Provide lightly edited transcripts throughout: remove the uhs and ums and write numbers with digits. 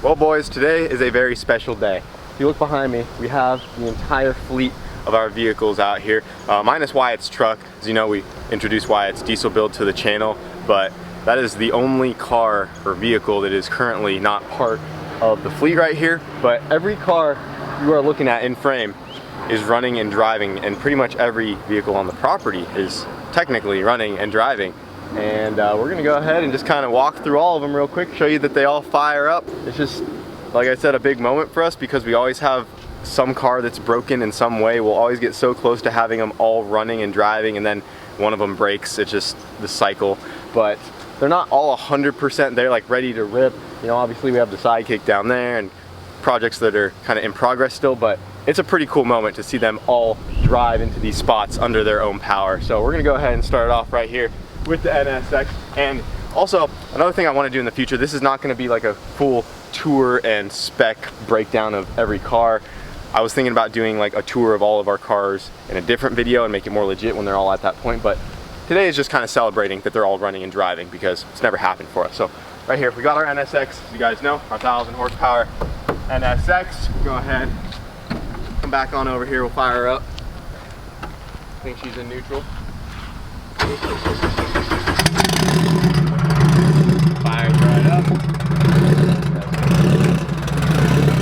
Well boys, today is a very special day. If you look behind me, we have the entire fleet of our vehicles out here, minus Wyatt's truck. As you know, we introduced Wyatt's diesel build to the channel, but that is the only car or vehicle that is currently not part of the fleet right here. But every car you are looking at in frame is running and driving, and pretty much every vehicle on the property is technically running and driving. And we're gonna go ahead and just kind of walk through all of them real quick, show you that they all fire up. It's just, like I said, a big moment for us because we always have some car that's broken in some way. We'll always get so close to having them all running and driving, and then one of them breaks. It's just the cycle. But they're not all 100% there, like ready to rip. You know, obviously we have the Sidekick down there and projects that are kind of in progress still, but it's a pretty cool moment to see them all drive into these spots under their own power. So we're gonna go ahead and start it off right here with the NSX. And also, another thing I want to do in the future, this is not going to be like a full tour and spec breakdown of every car. I was thinking about doing like a tour of all of our cars in a different video and make it more legit when they're all at that point, but today is just kind of celebrating that they're all running and driving because it's never happened for us. So right here, we got our NSX, as you guys know, our 1,000 horsepower NSX. We'll go ahead, come back on over here, we'll fire her up. I think she's in neutral. Fires right up.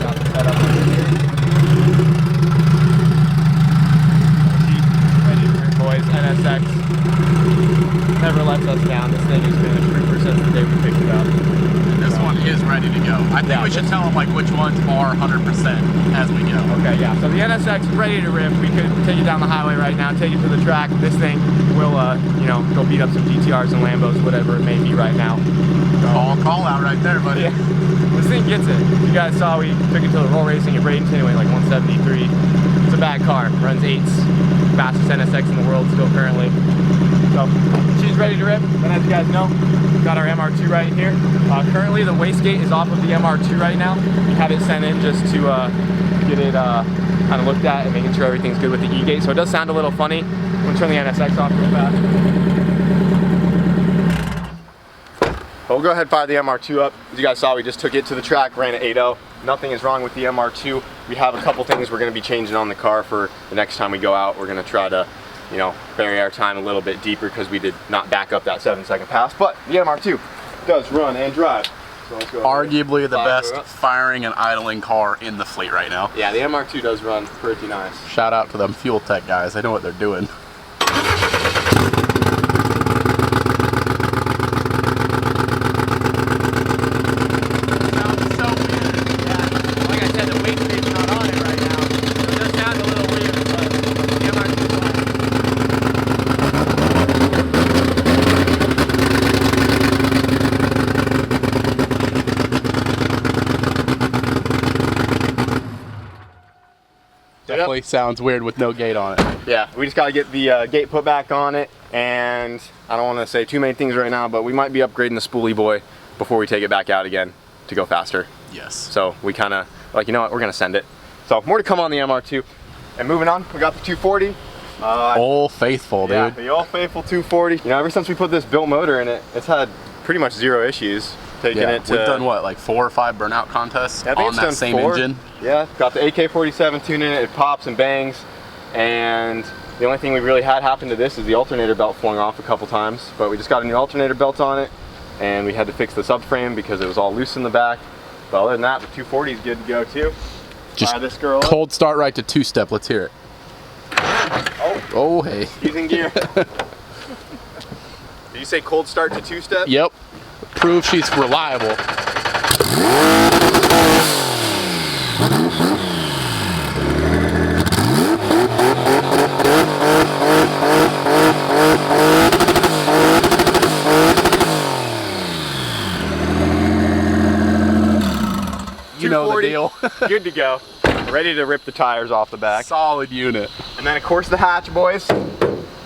Got the setup over here. Ready to rip, boys. NSX never lets us down. This thing has been a trooper since the day we picked it up. This one is ready to go. I think we should tell them like which ones are 100% as we go. Okay, yeah. So the NSX is ready to rip. We could take it down the highway right now, take it to the track. This thing will, you know, go beat up some GTRs and Lambos, whatever it may be right now. So, call out right there, buddy. Yeah. This thing gets it. You guys saw we took it to the roll racing at Bradenton, anyway, like 173. It's a bad car. Runs 8s. Fastest NSX in the world still currently. So she's ready to rip. And as you guys know, we've got our MR2 right here. Currently the wastegate is off of the MR2 right now. We have it sent in just to get it kind of looked at and making sure everything's good with the E-gate. So it does sound a little funny. I'm gonna turn the NSX off real fast. But we'll go ahead and fire the MR2 up. As you guys saw, we just took it to the track, ran at 8.0. Nothing is wrong with the MR2. We have a couple things we're gonna be changing on the car for the next time we go out. We're gonna try to, you know, bury our time a little bit deeper because we did not back up that 7-second pass. But the MR2 does run and drive. So let's go arguably the best firing and idling car in the fleet right now. Yeah, the MR2 does run pretty nice. Shout out to them fuel tech guys. They know what they're doing. Definitely sounds weird with no gate on it. Yeah, we just got to get the gate put back on it, and I don't want to say too many things right now, but we might be upgrading the spoolie boy before we take it back out again to go faster. Yes. So we kind of, like, you know what, we're going to send it. So more to come on the MR2. And moving on, we got the 240. Old Faithful, dude. Yeah, the Old Faithful 240. You know, ever since we put this built motor in it, it's had pretty much zero issues. Taking it to, we've done what, like 4 or 5 burnout contests on that same 4. engine? Yeah, got the AK-47 tune in it, it pops and bangs, and the only thing we really had happen to this is the alternator belt flung off a couple times, but we just got a new alternator belt on it, and we had to fix the subframe because it was all loose in the back. But other than that, the 240 is good to go too. Just fire this girl cold start right to 2-step, let's hear it. Oh hey. Using gear. Did you say cold start to 2-step? Yep. Prove she's reliable. You know the deal. Good to go. Ready to rip the tires off the back. Solid unit. And then of course the hatch, boys.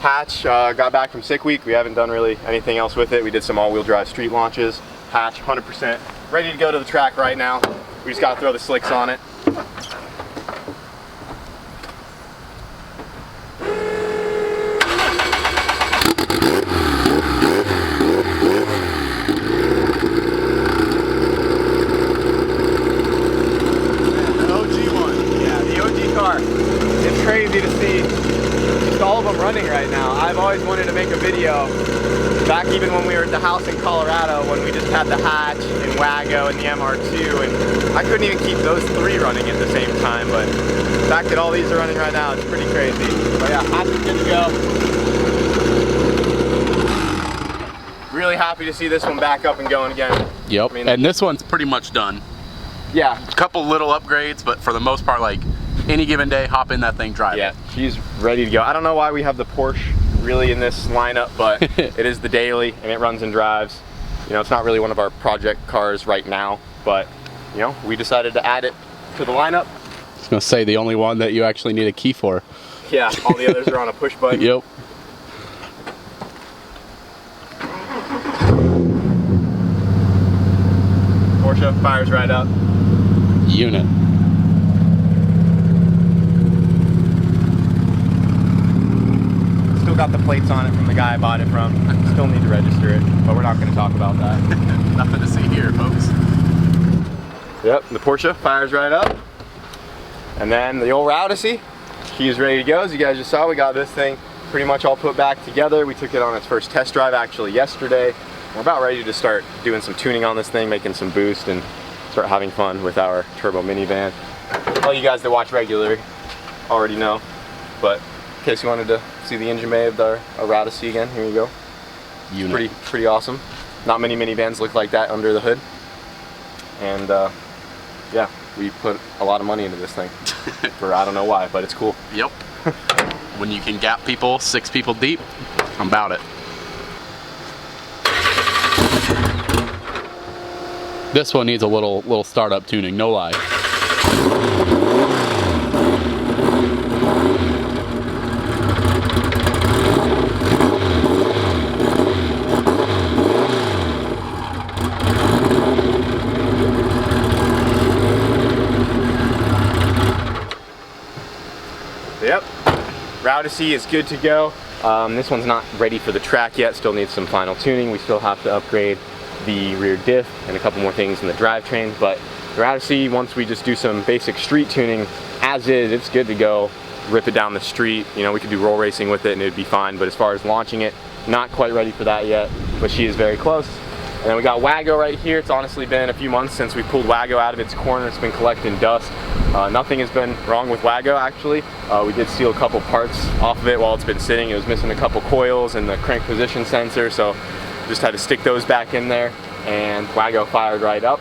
Hatch got back from sick week. We haven't done really anything else with it. We did some all-wheel drive street launches. Hatch 100% ready to go to the track right now. We just got to throw the slicks on it. always wanted to make a video. Back even when we were at the house in Colorado, when we just had the Hatch and Waggo and the MR2, and I couldn't even keep those 3 running at the same time, but the fact that all these are running right now, it's pretty crazy. But yeah, Hatch is good to go. Really happy to see this one back up and going again. Yep, I mean, and this one's pretty much done. Yeah. A couple little upgrades, but for the most part, like any given day, hop in that thing, drive it. She's ready to go. I don't know why we have the Porsche really in this lineup, but it is the daily and it runs and drives. You know, it's not really one of our project cars right now, but you know, we decided to add it to the lineup. I was gonna say the only one that you actually need a key for. Yeah, all the others are on a push button. Yep. Porsche fires right up. Unit. Still got the plates on it from the guy I bought it from. Still need to register it, but we're not going to talk about that. Nothing to see here, folks. Yep, the Porsche fires right up. And then the old Rowdy, she is ready to go. As you guys just saw, we got this thing pretty much all put back together. We took it on its first test drive actually yesterday. We're about ready to start doing some tuning on this thing, making some boost, and start having fun with our turbo minivan. All you guys that watch regularly already know, but in case you wanted to see the engine bay of our Rowdy again, here you go. Unit. Pretty awesome. Not many minivans look like that under the hood. And yeah, we put a lot of money into this thing. For I don't know why, but it's cool. Yep. When you can gap people 6 people deep, I'm about it. This one needs a little startup tuning, no lie. Yep, Rowdy is good to go. This one's not ready for the track yet, still needs some final tuning. We still have to upgrade the rear diff and a couple more things in the drivetrain, but the Rowdy, once we just do some basic street tuning, as is, it's good to go. Rip it down the street, you know, we could do roll racing with it and it'd be fine, but as far as launching it, not quite ready for that yet, but she is very close. And then we got Waggo right here. It's honestly been a few months since we pulled Waggo out of its corner. It's been collecting dust. Nothing has been wrong with Waggo actually. We did steal a couple parts off of it while it's been sitting. It was missing a couple coils and the crank position sensor, so just had to stick those back in there, and Waggo fired right up.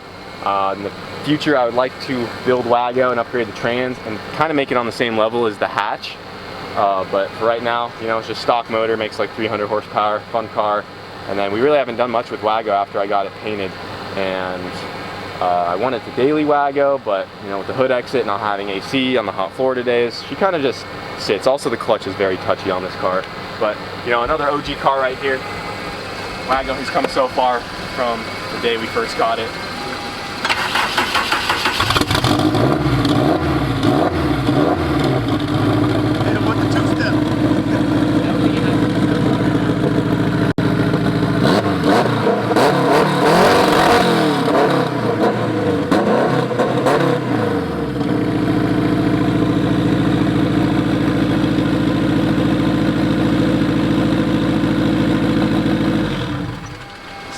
In the future, I would like to build Waggo and upgrade the trans and kind of make it on the same level as the Hatch. But for right now, you know, it's just stock motor, makes like 300 horsepower, fun car. And then we really haven't done much with Waggo after I got it painted. And I wanted the daily Waggo, but you know, with the hood exit, not having AC on the hot Florida days, she kind of just sits. Also, the clutch is very touchy on this car. But you know, another OG car right here. Waggo has come so far from the day we first got it. And with the two-step.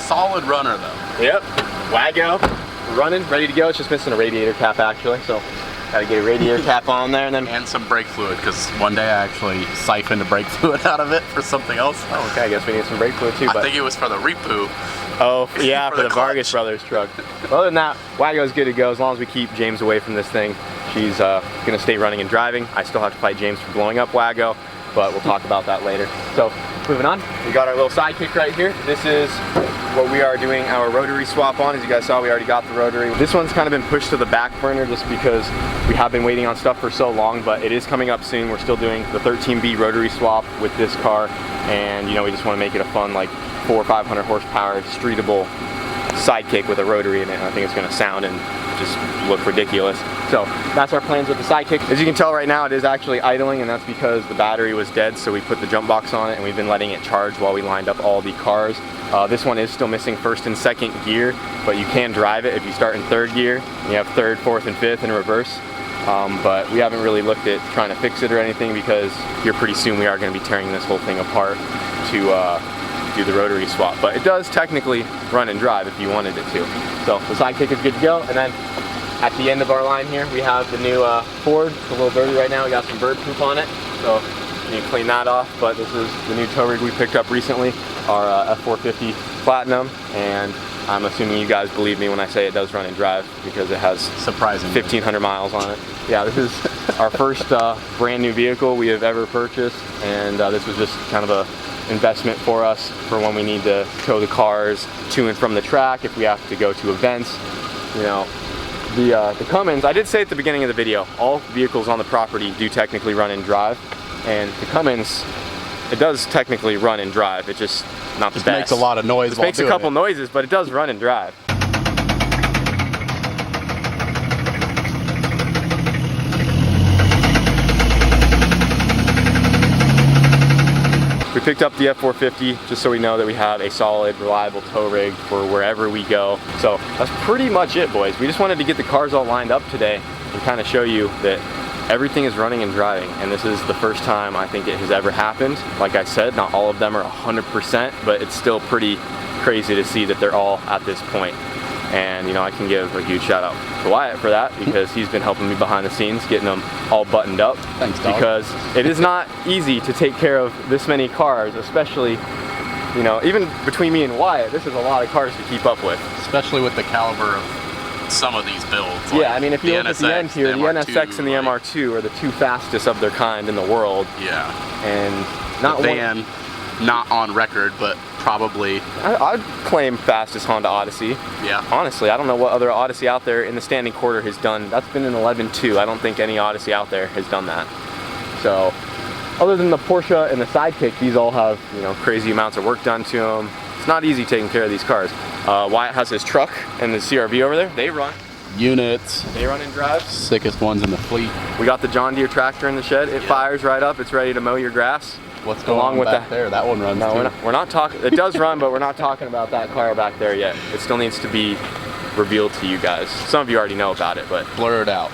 Solid runner though. Yep, Waggo, running, ready to go. It's just missing a radiator cap actually, so gotta get a radiator cap on there, and then some brake fluid, because one day I actually siphoned the brake fluid out of it for something else. oh, okay, I guess we need some brake fluid too. I think it was for the Repu. Oh yeah, for the clutch. Vargas Brothers truck. Other than that, Waggo's good to go as long as we keep James away from this thing. She's gonna stay running and driving. I still have to fight James for blowing up Waggo, but we'll talk about that later. So moving on, we got our little Sidekick right here. This is what we are doing our rotary swap on. As you guys saw, we already got the rotary. This one's kind of been pushed to the back burner just because we have been waiting on stuff for so long, but it is coming up soon. We're still doing the 13B rotary swap with this car, and you know, we just want to make it a fun, like 400 or 500 horsepower streetable Sidekick with a rotary in it. I think it's going to sound and just look ridiculous. So that's our plans with the Sidekick. As you can tell right now, it is actually idling, and that's because the battery was dead, so we put the jump box on it and we've been letting it charge while we lined up all the cars. This one is still missing first and second gear, but you can drive it if you start in third gear and you have third, fourth, and fifth in reverse. but we haven't really looked at trying to fix it or anything because here pretty soon we are going to be tearing this whole thing apart to do the rotary swap. But it does technically run and drive if you wanted it to. So the Sidekick is good to go. And then at the end of our line here, we have the new Ford. It's a little dirty right now. We got some bird poop on it, so you need to clean that off. But this is the new tow rig we picked up recently, our F450 Platinum, and I'm assuming you guys believe me when I say it does run and drive because it has surprisingly 1,500 miles on it. Yeah, this is our first brand new vehicle we have ever purchased, and this was just kind of a investment for us for when we need to tow the cars to and from the track, if we have to go to events. You know, the Cummins, I did say at the beginning of the video, all vehicles on the property do technically run and drive, and the Cummins, it does technically run and drive. It's just not the best. Makes a lot of noise. It makes a couple noises, but it does run and drive. We picked up the F450 just so we know that we have a solid, reliable tow rig for wherever we go. So that's pretty much it, boys. We just wanted to get the cars all lined up today and kind of show you that everything is running and driving. And this is the first time I think it has ever happened. Like I said, not all of them are 100%, but it's still pretty crazy to see that they're all at this point. And you know, I can give a huge shout out to Wyatt for that because he's been helping me behind the scenes, getting them all buttoned up. Thanks, dog. Because it is not easy to take care of this many cars, especially, you know, even between me and Wyatt, this is a lot of cars to keep up with. Especially with the caliber of some of these builds. Yeah, I mean, if you look at the end here, the MR2, NSX and the MR2 are the two fastest of their kind in the world. Yeah. And not the van, not on record, but probably. I'd claim fastest Honda Odyssey. Yeah. Honestly, I don't know what other Odyssey out there in the standing quarter has done. That's been an 11.2. I don't think any Odyssey out there has done that. So, other than the Porsche and the Sidekick, these all have, you know, crazy amounts of work done to them. It's not easy taking care of these cars. Wyatt has his truck and the CRV over there. They run. Units. They run and drive. Sickest ones in the fleet. We got the John Deere tractor in the shed. It fires right up. It's ready to mow your grass. What's going on back there? That one runs too. We're not talking. It does run, but we're not talking about that car back there yet. It still needs to be revealed to you guys. Some of you already know about it, but blur it out.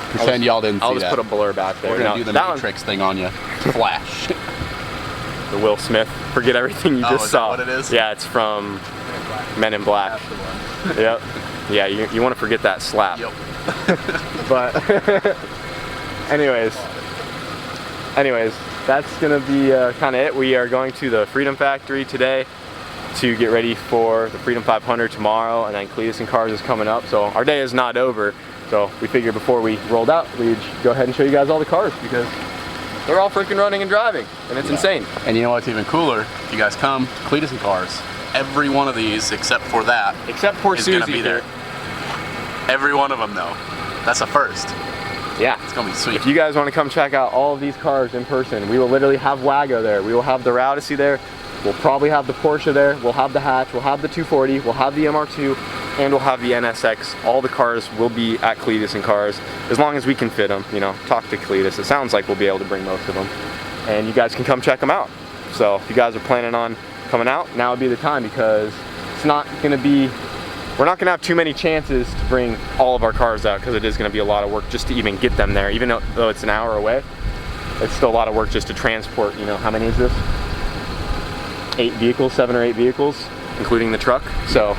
Pretend y'all didn't see that. I'll just put a blur back there. We're gonna do the Matrix thing on you. Flash. The Will Smith. Forget everything you just saw. Is that what it is? Yeah, it's from Men in Black. Yep. Yeah, you want to forget that slap. Yep. But anyways, that's gonna be kind of it. We are going to the Freedom Factory today to get ready for the Freedom 500 tomorrow, and then Cletus and Cars is coming up. So our day is not over. So we figured before we rolled out, we'd go ahead and show you guys all the cars because they're all freaking running and driving, and it's insane. And you know what's even cooler? If you guys come to Cletus and Cars, every one of these, except for that, except for Susie, is gonna be there. Every one of them, though. That's a first. Yeah, it's gonna be sweet. If you guys want to come check out all of these cars in person, we will literally have Waggo there. We will have the Rowdy there. We'll probably have the Porsche there. We'll have the Hatch. We'll have the 240. We'll have the MR2, and we'll have the NSX. All the cars will be at Cletus and Cars as long as we can fit them. You know, talk to Cletus. It sounds like we'll be able to bring most of them, and you guys can come check them out. So if you guys are planning on coming out, now would be the time because it's not going to be. We're not going to have too many chances to bring all of our cars out because it is going to be a lot of work just to even get them there. Even though it's an hour away, it's still a lot of work just to transport, you know, how many is this? 8 vehicles, 7 or 8 vehicles, including the truck. So,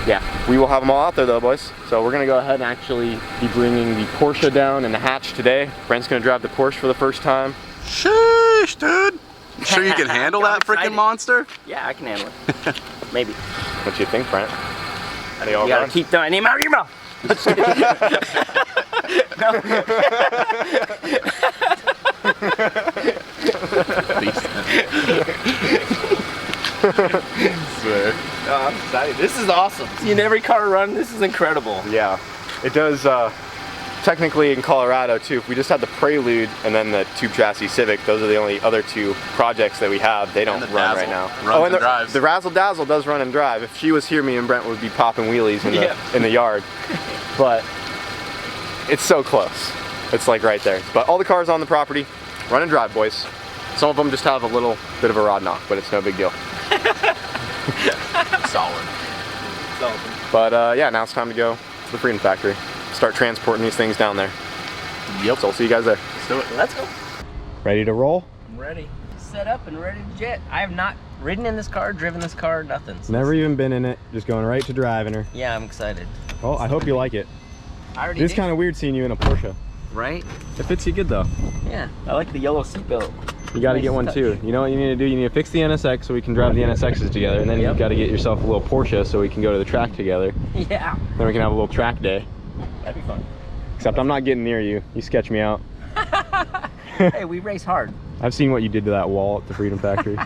yeah, we will have them all out there though, boys. So we're going to go ahead and actually be bringing the Porsche down and the Hatch today. Brent's going to drive the Porsche for the first time. Sheesh, dude. You sure you can handle that freaking monster? Yeah, I can handle it. Maybe. What do you think, Brent? You gotta keep throwing him out of your mouth. I'm excited. This is awesome. Seeing every car run, this is incredible. Yeah, it does. Technically in Colorado too, if we just had the Prelude and then the Tube Chassis Civic, those are the only other 2 projects that we have. They don't run right now. Runs and drives. The Razzle Dazzle does run and drive. If she was here, me and Brent would be popping wheelies in the yard. But it's so close. It's like right there. But all the cars on the property, run and drive, boys. Some of them just have a little bit of a rod knock, but it's no big deal. Solid. But yeah, now it's time to go to the Freedom Factory. Start transporting these things down there. Yep. So I'll see you guys there. Let's do it. Let's go. Ready to roll? I'm ready. Set up and ready to jet. I have not ridden in this car, driven this car, nothing. So Never even been in it. Just going right to driving her. yeah, I'm excited. Well, I hope you like it. I already It's did. kind of weird seeing you in a Porsche. Right? It fits you good though. Yeah. I like the yellow seatbelt. You got to Nice get one touch. too. You know what you need to do? You need to fix the NSX so we can drive the NSXs together, and then Yep. you got to get yourself a little Porsche so we can go to the track together. Yeah. Then we can have a little track day. That'd be fun. Except I'm not getting near you. You sketch me out. Hey, we race hard. I've seen what you did to that wall at the Freedom Factory.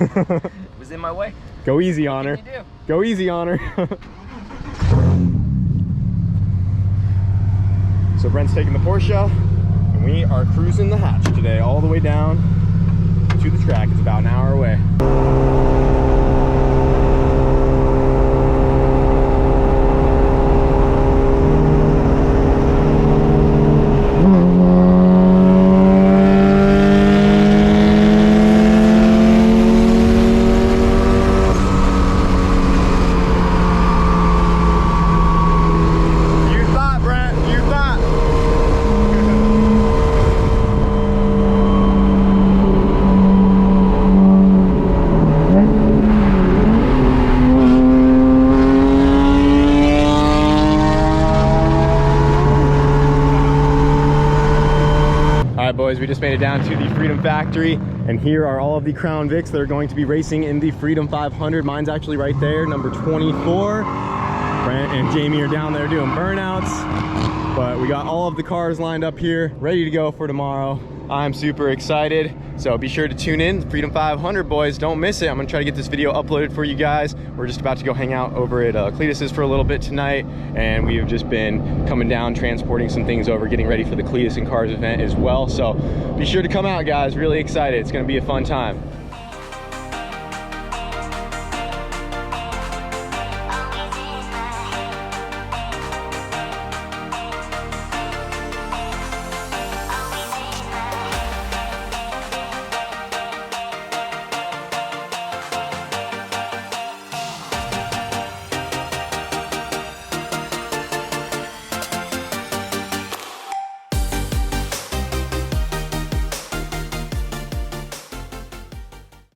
It was in my way. Go easy on her. What can you do? Go easy on her. So Brent's taking the Porsche, and we are cruising the hatch today, all the way down to the track. It's about an hour away. Boys, we just made it down to the Freedom Factory, and here are all of the Crown Vics that are going to be racing in the Freedom 500. Mine's actually right there, number 24. Brent and Jamie are down there doing burnouts, but we got all of the cars lined up here, ready to go for tomorrow. I'm super excited, so be sure to tune in. Freedom 500, boys, don't miss it. I'm gonna try to get this video uploaded for you guys. We're just about to go hang out over at Cletus's for a little bit tonight, and we have just been coming down, transporting some things over, getting ready for the Cletus and Cars event as well. So be sure to come out, guys. Really excited. It's gonna be a fun time.